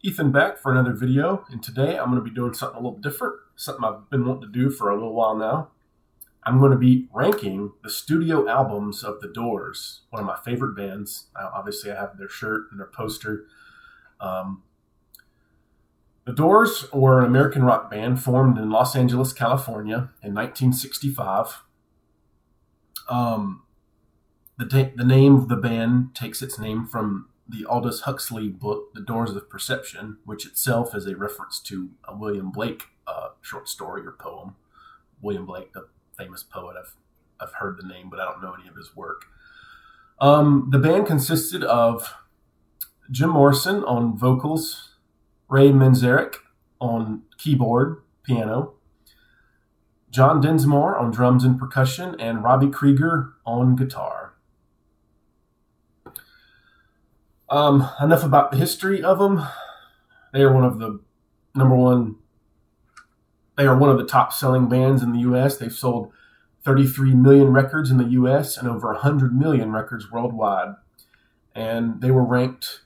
Ethan back for another video, and today I'm going to be doing something a little different, something I've been wanting to do for a little while now. I'm going to be ranking the studio albums of The Doors, one of my favorite bands. Obviously, I have their shirt and their poster. Um, the Doors were an American rock band formed in Los Angeles, California in 1965. The name of the band takes its name from the Aldous Huxley book, The Doors of Perception, which itself is a reference to a William Blake short story or poem. William Blake, the famous poet. I've heard the name, but I don't know any of his work. The band consisted of Jim Morrison on vocals, Ray Manzarek on keyboard, piano, John Densmore on drums and percussion, and Robbie Krieger on guitar. Enough about the history of them. They are one of the top selling bands in the U.S. They've sold 33 million records in the U.S. and over 100 million records worldwide. And they were ranked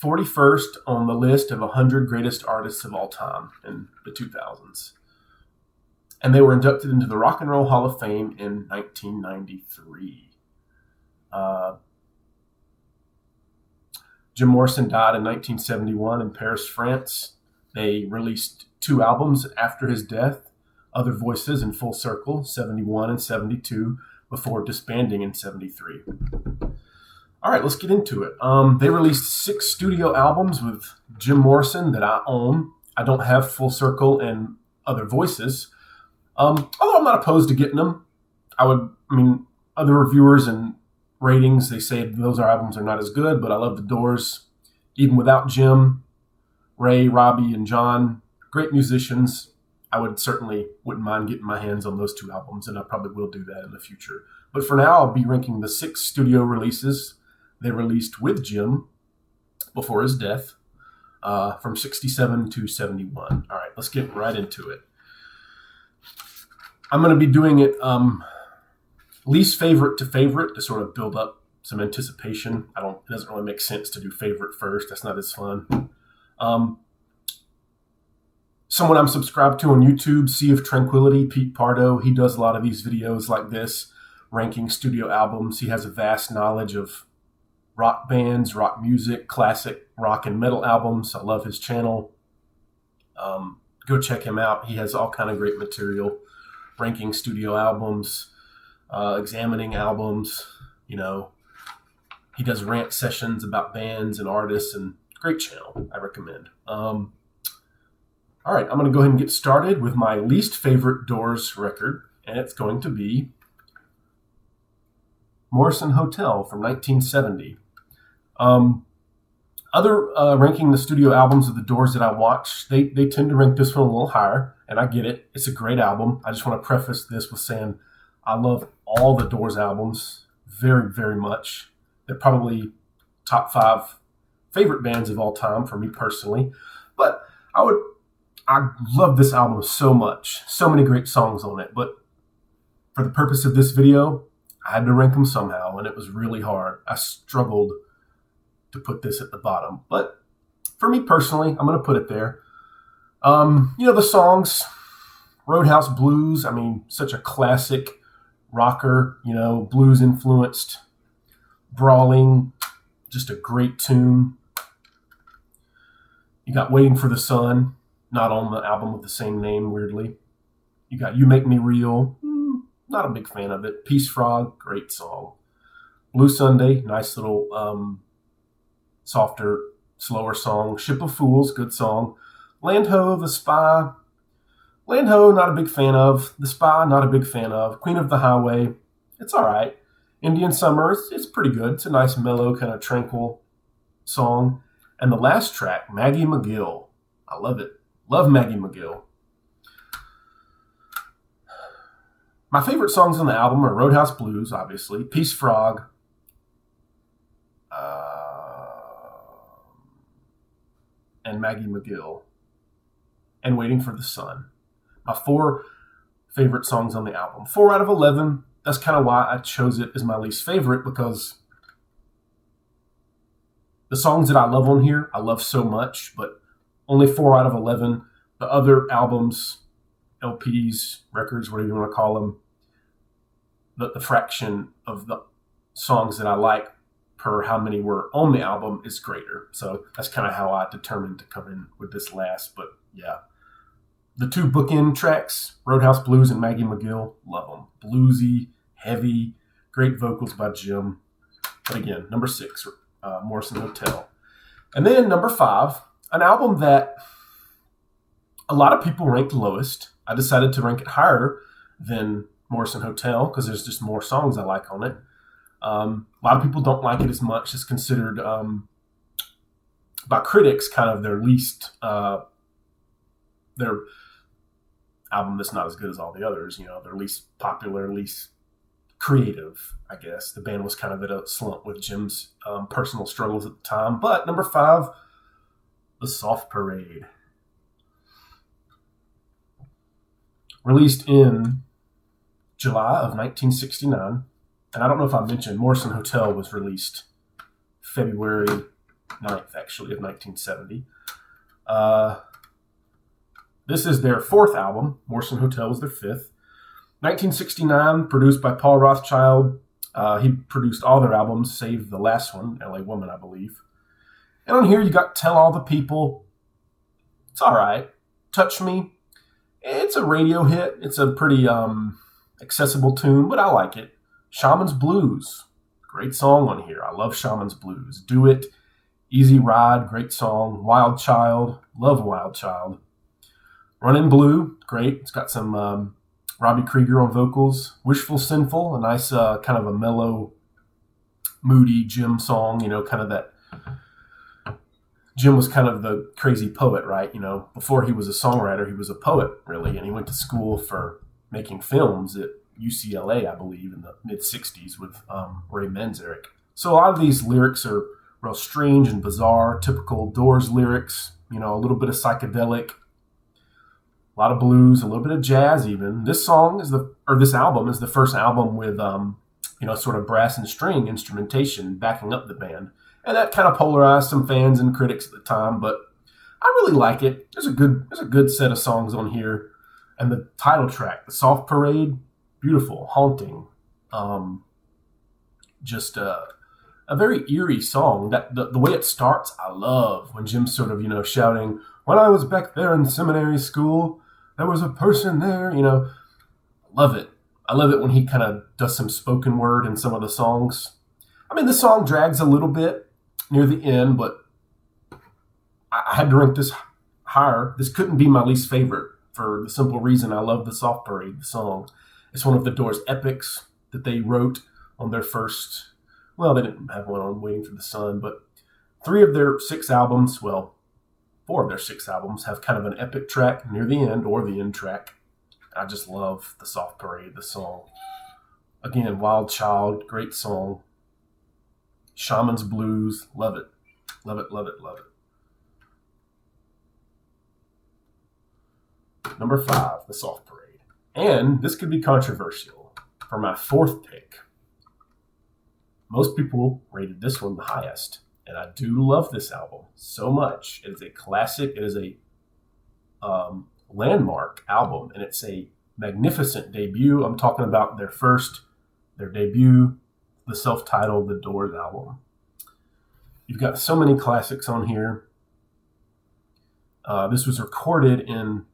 41st on the list of 100 greatest artists of all time in the 2000s. And they were inducted into the Rock and Roll Hall of Fame in 1993. Jim Morrison died in 1971 in Paris, France. They released 2 albums after his death, Other Voices and Full Circle, 71 and 72, before disbanding in 73. All right, let's get into it. They released 6 studio albums with Jim Morrison that I own. I don't have Full Circle and Other Voices, although I'm not opposed to getting them. Other reviewers and ratings, they say those albums are not as good, but I love The Doors. Even without Jim, Ray, Robbie, and John, great musicians, I wouldn't mind getting my hands on those 2 albums, and I probably will do that in the future. But for now, I'll be ranking the 6 studio releases they released with Jim before his death, from 67 to 71. All right, let's get right into it. I'm going to be doing it least favorite to favorite to sort of build up some anticipation. It doesn't really make sense to do favorite first. That's not as fun. Someone I'm subscribed to on YouTube, Sea of Tranquility, Pete Pardo, he does a lot of these videos like this, ranking studio albums. He has a vast knowledge of rock bands, rock music, classic rock and metal albums. I love his channel. Go check him out. He has all kind of great material, ranking studio albums, examining albums. He does rant sessions about bands and artists, and great channel. I recommend. All right, I'm going to go ahead and get started with my least favorite Doors record, and it's going to be Morrison Hotel from 1970. Ranking the studio albums of The Doors that I watch, they tend to rank this one a little higher, and I get it. It's a great album. I just want to preface this with saying I love all the Doors albums very, very much. They're probably top 5 favorite bands of all time for me personally. But I love this album so much. So many great songs on it. But for the purpose of this video, I had to rank them somehow, and it was really hard. I struggled to put this at the bottom. But for me personally, I'm going to put it there. The songs, Roadhouse Blues, such a classic rocker, blues influenced, brawling, just a great tune. You got Waiting for the Sun, not on the album of the same name, weirdly. You got You Make Me Real, not a big fan of it. Peace Frog, great song. Blue Sunday, nice little softer, slower song. Ship of Fools, good song. Land Ho, The Spy, Land Ho, not a big fan of. The Spy, not a big fan of. Queen of the Highway, it's all right. Indian Summer, it's pretty good. It's a nice, mellow, kind of tranquil song. And the last track, Maggie McGill, I love it. Love Maggie McGill. My favorite songs on the album are Roadhouse Blues, obviously, Peace Frog, and Maggie McGill, and Waiting for the Sun. My 4 favorite songs on the album. 4 out of 11. That's kind of why I chose it as my least favorite, because The songs that I love on here, I love so much, but only 4 out of 11. The other albums, LPs, records, whatever you want to call them, the fraction of the songs that I like per how many were on the album is greater. So that's kind of how I determined to come in with this last. But yeah, the 2 bookend tracks, Roadhouse Blues and Maggie McGill, love them. Bluesy, heavy, great vocals by Jim. But again, number 6, Morrison Hotel. And then number 5, an album that a lot of people ranked lowest. I decided to rank it higher than Morrison Hotel because there's just more songs I like on it. A lot of people don't like it as much. It's considered by critics kind of their least their album that's not as good as all the others. Their least popular, least creative, I guess. The band was kind of at a slump with Jim's personal struggles at the time. But number 5, The Soft Parade. Released in July of 1969. And I don't know if I mentioned, Morrison Hotel was released February 9th, actually, of 1970. This is their 4th album. Morrison Hotel was their 5th. 1969, produced by Paul Rothchild. He produced all their albums, save the last one, LA Woman, I believe. And on here, you got Tell All the People. It's all right. Touch Me. It's a radio hit. It's a pretty accessible tune, but I like it. Shaman's Blues. Great song on here. I love Shaman's Blues. Do It. Easy Ride. Great song. Wild Child. Love Wild Child. Runnin' Blue. Great. It's got some Robbie Krieger on vocals. Wishful Sinful. A nice kind of a mellow, moody Jim song. Kind of that. Jim was kind of the crazy poet, right? Before he was a songwriter, he was a poet, really. And he went to school for making films at UCLA, I believe, in the mid-'60s with Ray Manzarek. So a lot of these lyrics are real strange and bizarre, typical Doors lyrics, a little bit of psychedelic, a lot of blues, a little bit of jazz even. This album is the first album with, sort of brass and string instrumentation backing up the band. And that kind of polarized some fans and critics at the time, but I really like it. There's a good set of songs on here. And the title track, The Soft Parade, beautiful, haunting. Just a very eerie song. That the way it starts, I love when Jim's sort of, shouting, "When I was back there in seminary school, there was a person there," I love it. I love it when he kind of does some spoken word in some of the songs. I mean, the song drags a little bit near the end, but I had to rank this higher. This couldn't be my least favorite for the simple reason I love The Soft Parade, the song. It's one of the Doors' epics that they wrote on their first, well, they didn't have one on Waiting for the Sun, but 4 of their 6 albums have kind of an epic track near the end or the end track. I just love The Soft Parade, the song. Again, Wild Child, great song. Shaman's Blues, love it. Love it, love it, love it. Number 5, The Soft Parade. And this could be controversial. For my 4th pick, most people rated this one the highest. And I do love this album so much. It is a classic. It is a landmark album. And it's a magnificent debut. I'm talking about their debut, the self-titled The Doors album. You've got so many classics on here. This was recorded in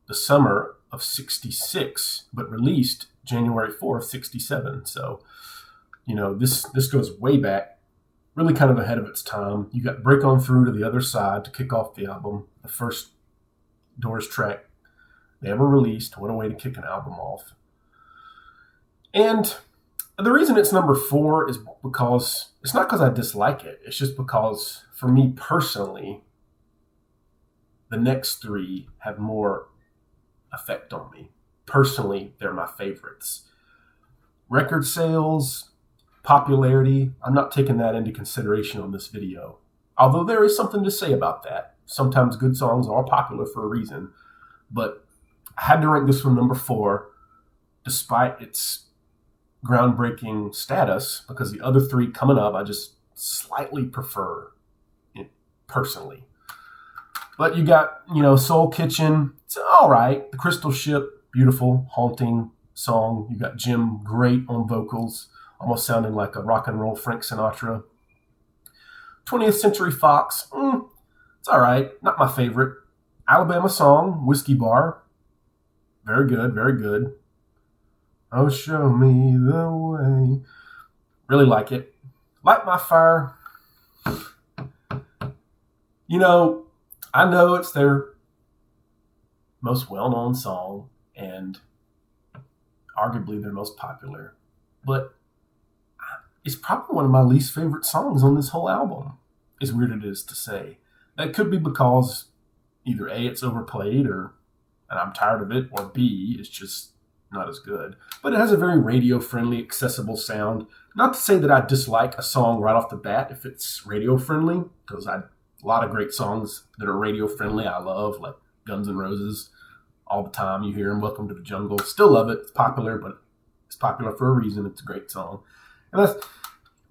the summer of 66, but released January 4th, 67. So, this goes way back, really kind of ahead of its time. You got Break On Through to the Other Side to kick off the album, the first Doors track they ever released. What a way to kick an album off. And the reason it's number 4 is because it's not because I dislike it. It's just because, for me personally, the next 3 have more effect on me. Personally, they're my favorites. Record sales, popularity, I'm not taking that into consideration on this video. Although there is something to say about that. Sometimes good songs are popular for a reason. But I had to rank this one number 4, despite its groundbreaking status, because the other 3 coming up I just slightly prefer. personally. But you got, Soul Kitchen. It's all right. The Crystal Ship, beautiful, haunting song. You got Jim, great on vocals, almost sounding like a rock and roll Frank Sinatra. 20th Century Fox, it's all right. Not my favorite. Alabama Song, Whiskey Bar, very good, very good. Oh, show me the way. Really like it. Light My Fire. I know it's their most well-known song and arguably their most popular, but it's probably one of my least favorite songs on this whole album, as weird it is to say. That could be because either A, it's overplayed, and I'm tired of it, or B, it's just not as good. But it has a very radio-friendly, accessible sound. Not to say that I dislike a song right off the bat if it's radio-friendly, because a lot of great songs that are radio-friendly I love, like Guns N' Roses. All the time you hear them, Welcome to the Jungle. Still love it. It's popular, but it's popular for a reason. It's a great song. But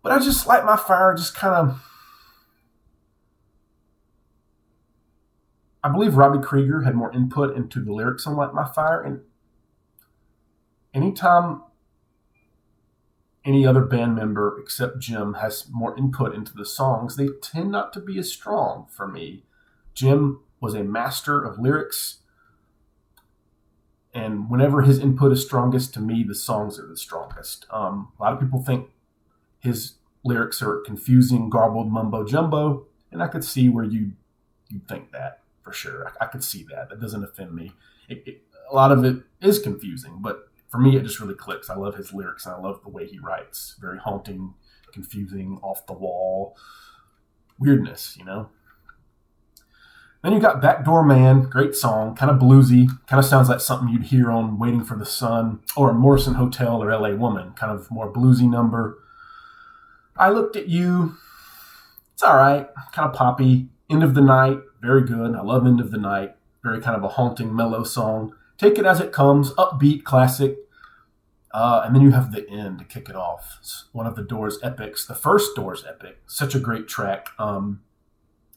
I just Light My Fire, just kind of... I believe Robbie Krieger had more input into the lyrics on Light My Fire, and anytime any other band member except Jim has more input into the songs, they tend not to be as strong for me. Jim was a master of lyrics, and whenever his input is strongest, to me, the songs are the strongest. A lot of people think his lyrics are confusing, garbled mumbo-jumbo, and I could see where you think that, for sure. I could see that. That doesn't offend me. A lot of it is confusing, but for me, it just really clicks. I love his lyrics, and I love the way he writes. Very haunting, confusing, off the wall, weirdness, Then you got Backdoor Man, great song, kind of bluesy, kind of sounds like something you'd hear on Waiting for the Sun or Morrison Hotel or LA Woman, kind of more bluesy number. I Looked at You, it's all right, kind of poppy. End of the Night, very good. I love End of the Night, very kind of a haunting, mellow song. Take It As It Comes, upbeat, classic. And then you have The End to kick it off. It's one of the Doors epics, the first Doors epic. Such a great track.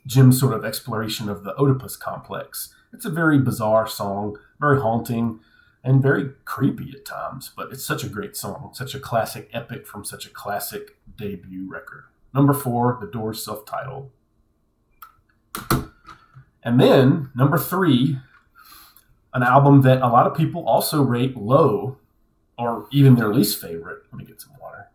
Jim's sort of exploration of the Oedipus complex. It's a very bizarre song, very haunting, and very creepy at times. But it's such a great song, such a classic epic from such a classic debut record. Number 4, The Doors self-titled. And then, number 3, an album that a lot of people also rate low, or even their least favorite. Let me get some water.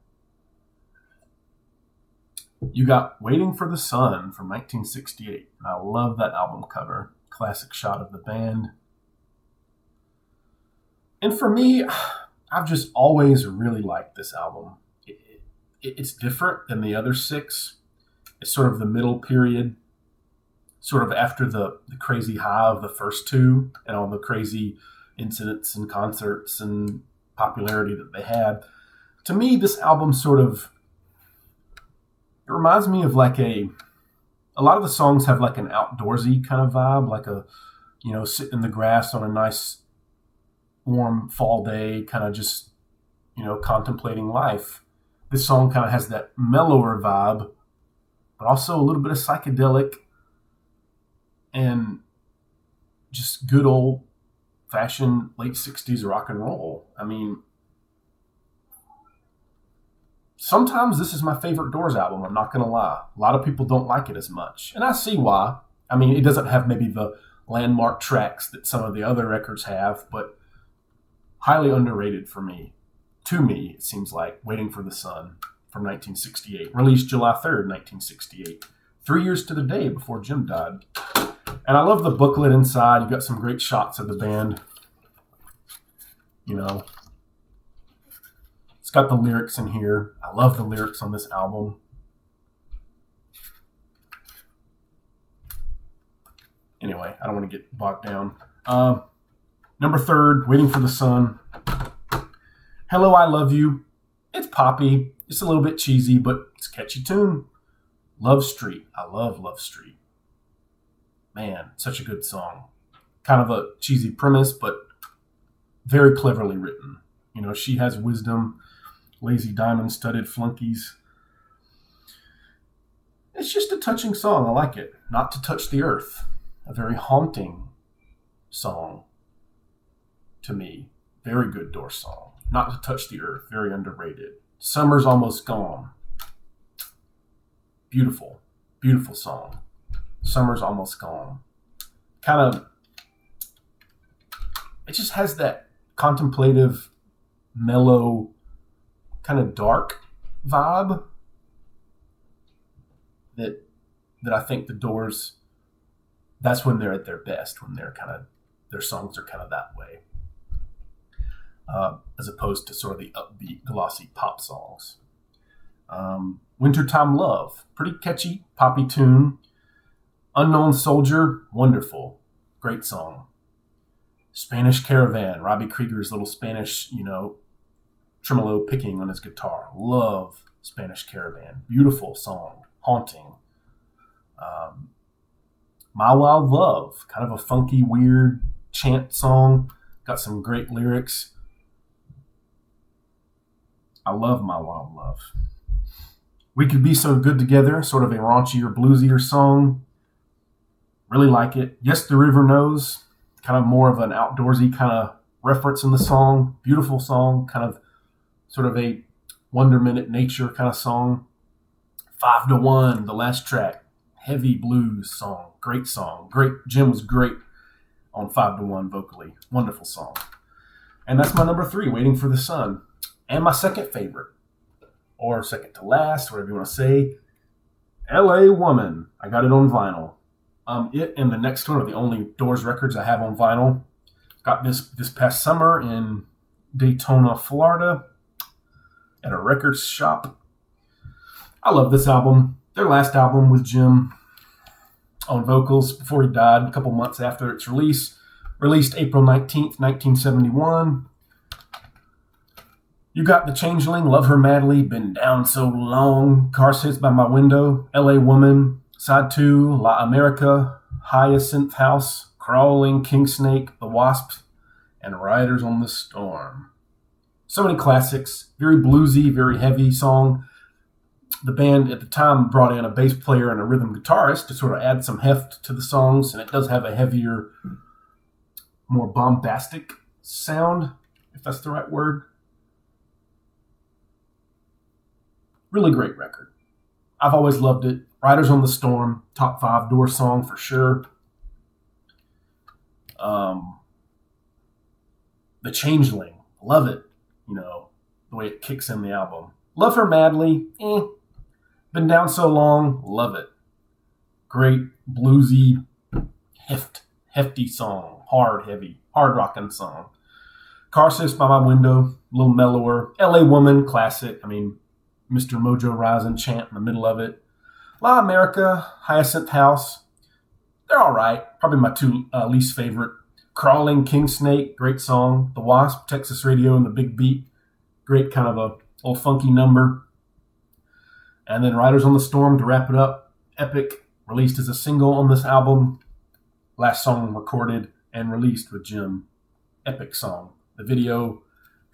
You got Waiting for the Sun from 1968. And I love that album cover. Classic shot of the band. And for me, I've just always really liked this album. It's different than the other 6. It's sort of the middle period, sort of after the crazy high of the first 2 and all the crazy incidents and concerts and popularity that they had. To me, this album sort of, it reminds me of like a lot of the songs have like an outdoorsy kind of vibe, like a, sit in the grass on a nice warm fall day, kind of just, contemplating life. This song kind of has that mellower vibe, but also a little bit of psychedelic and just good old fashioned late 60s rock and roll. I mean, sometimes this is my favorite Doors album, I'm not going to lie. A lot of people don't like it as much, and I see why. I mean, it doesn't have maybe the landmark tracks that some of the other records have, but highly underrated for me. To me, it seems like Waiting for the Sun from 1968, released July 3rd, 1968, 3 years to the day before Jim died. And I love the booklet inside. You've got some great shots of the band. It's got the lyrics in here. I love the lyrics on this album. Anyway, I don't want to get bogged down. Number 3, Waiting for the Sun. Hello, I Love You. It's poppy. It's a little bit cheesy, but it's a catchy tune. Love Street. I love Love Street. Man, such a good song. Kind of a cheesy premise, but very cleverly written. She has wisdom, lazy diamond-studded flunkies. It's just a touching song. I like it. Not to Touch the Earth. A very haunting song to me. Very good Doors song. Not to Touch the Earth. Very underrated. Summer's Almost Gone. Beautiful. Beautiful song. Summer's Almost Gone. Kind of, it just has that contemplative, mellow, kind of dark vibe that I think the Doors, that's when they're at their best, when they're kind of, their songs are kind of that way, as opposed to sort of the upbeat, glossy pop songs. Wintertime Love, pretty catchy, poppy tune. Unknown Soldier, wonderful, great song. Spanish Caravan, Robbie Krieger's little Spanish, tremolo picking on his guitar. Love Spanish Caravan, beautiful song, haunting. My Wild Love, kind of a funky, weird chant song, got some great lyrics. I love My Wild Love. We Could Be So Good Together, sort of a raunchier, bluesier song. Really like it. Yes, the River Knows, kind of more of an outdoorsy kind of reference in the song. Beautiful song, kind of sort of a wonderment at nature kind of song. 5 to 1, the last track, heavy blues song. Great song. Great. Jim was great on 5 to 1 vocally. Wonderful song. And that's my number 3, Waiting for the Sun. And my second favorite, or second to last, whatever you want to say, LA Woman. I got it on vinyl. It and the next one are the only Doors records I have on vinyl. Got this past summer in Daytona, Florida, at a record shop. I love this album. Their last album with Jim on vocals before he died, a couple months after its release. Released April 19th, 1971. You Got the Changeling, Love Her Madly, Been Down So Long, Car Sits By My Window, LA Woman, Side 2, La America, Hyacinth House, Crawling King Snake, The Wasp, and Riders on the Storm. So many classics, very bluesy, very heavy song. The band at the time brought in a bass player and a rhythm guitarist to sort of add some heft to the songs, and it does have a heavier, more bombastic sound, if that's the right word. Really great record. I've always loved it. Riders on the Storm, top 5 Doors song for sure. The Changeling, love it. The way it kicks in the album. Love Her Madly, Been Down So Long, love it. Great bluesy, hefty song, heavy, hard rocking song. Car Sits By My Window, a little mellower. LA Woman, classic. Mr. Mojo Rising chant in the middle of it. La America, Hyacinth House, they're all right. Probably my 2 least favorite. Crawling King Snake, great song. The Wasp, Texas Radio, and the Big Beat, great kind of a old funky number. And then Riders on the Storm to wrap it up. Epic, released as a single on this album. Last song recorded and released with Jim. Epic song. The video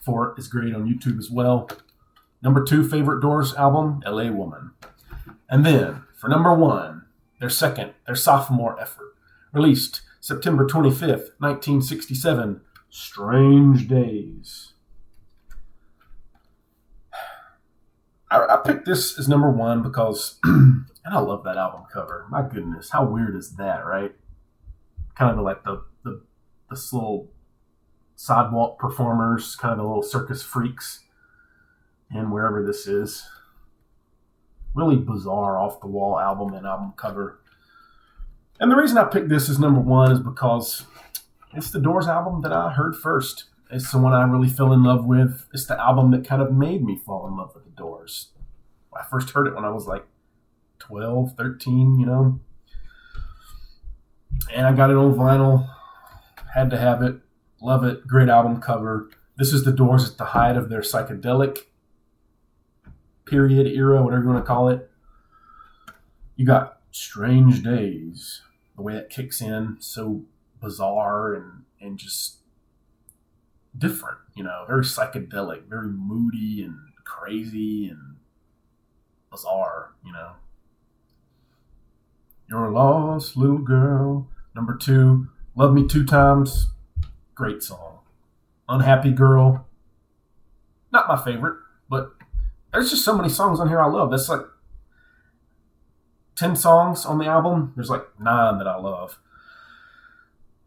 for it is great on YouTube as well. Number 2 favorite Doors album, LA Woman. And then, for number 1, their sophomore effort, released September 25th, 1967, Strange Days. I picked this as number 1 because, and I love that album cover. My goodness, how weird is that, right? Kind of like the little sidewalk performers, kind of the little circus freaks, and wherever this is. Really bizarre, off-the-wall album and album cover. And the reason I picked this as number 1 is because it's the Doors album that I heard first. It's the one I really fell in love with. It's the album that kind of made me fall in love with the Doors. I first heard it when I was like 12, 13, And I got it on vinyl. Had to have it. Love it. Great album cover. This is the Doors at the height of their psychedelic period, era, whatever you want to call it. You got Strange Days. The way it kicks in, so bizarre and just different, very psychedelic, very moody and crazy and bizarre, You're a lost little girl. Number 2, Love Me Two Times. Great song. Unhappy Girl. Not my favorite, but there's just so many songs on here I love. That's like 10 songs on the album. There's like 9 that I love.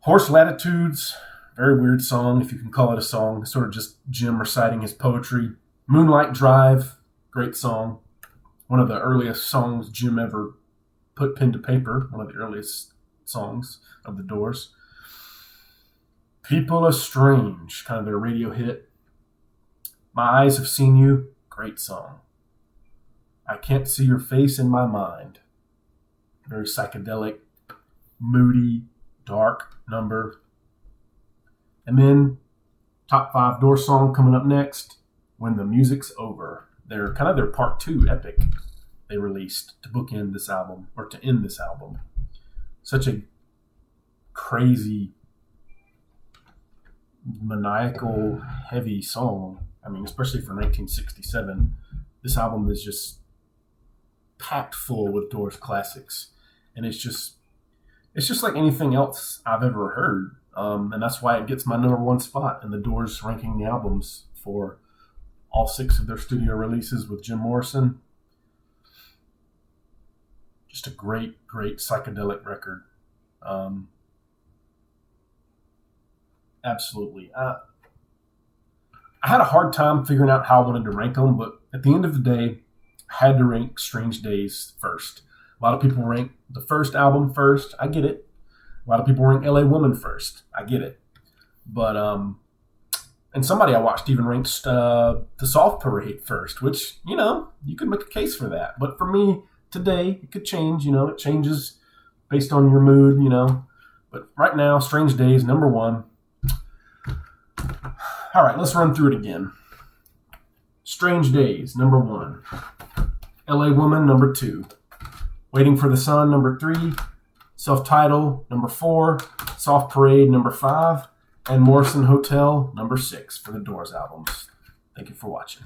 Horse Latitudes. Very weird song, if you can call it a song. Sort of just Jim reciting his poetry. Moonlight Drive. Great song. One of the earliest songs Jim ever put pen to paper. One of the earliest songs of the Doors. People Are Strange, kind of their radio hit. My Eyes Have Seen You, great song. I Can't See Your Face in My Mind. Very psychedelic, moody, dark number. And then, top 5 Doors song coming up next, When the Music's Over. They're kind of their part 2 epic they released to bookend this album, or to end this album. Such a crazy, maniacal, heavy song. I mean, especially for 1967. This album is just packed full with Doors classics. And it's just like anything else I've ever heard. And that's why it gets my number 1 spot in the Doors ranking the albums for all 6 of their studio releases with Jim Morrison. Just a great, great psychedelic record. Absolutely. I had a hard time figuring out how I wanted to rank them, but at the end of the day, I had to rank Strange Days first. A lot of people rank the first album first. I get it. A lot of people rank LA Woman first. I get it. But, and somebody I watched even ranks the Soft Parade first, which, you could make a case for that. But for me, today, it could change. It changes based on your mood, But right now, Strange Days, number 1. All right, let's run through it again. Strange Days, number 1. LA Woman, number 2. Waiting for the Sun, number 3. Self-Titled, number 4. Soft Parade, number 5. And Morrison Hotel, number 6 for the Doors albums. Thank you for watching.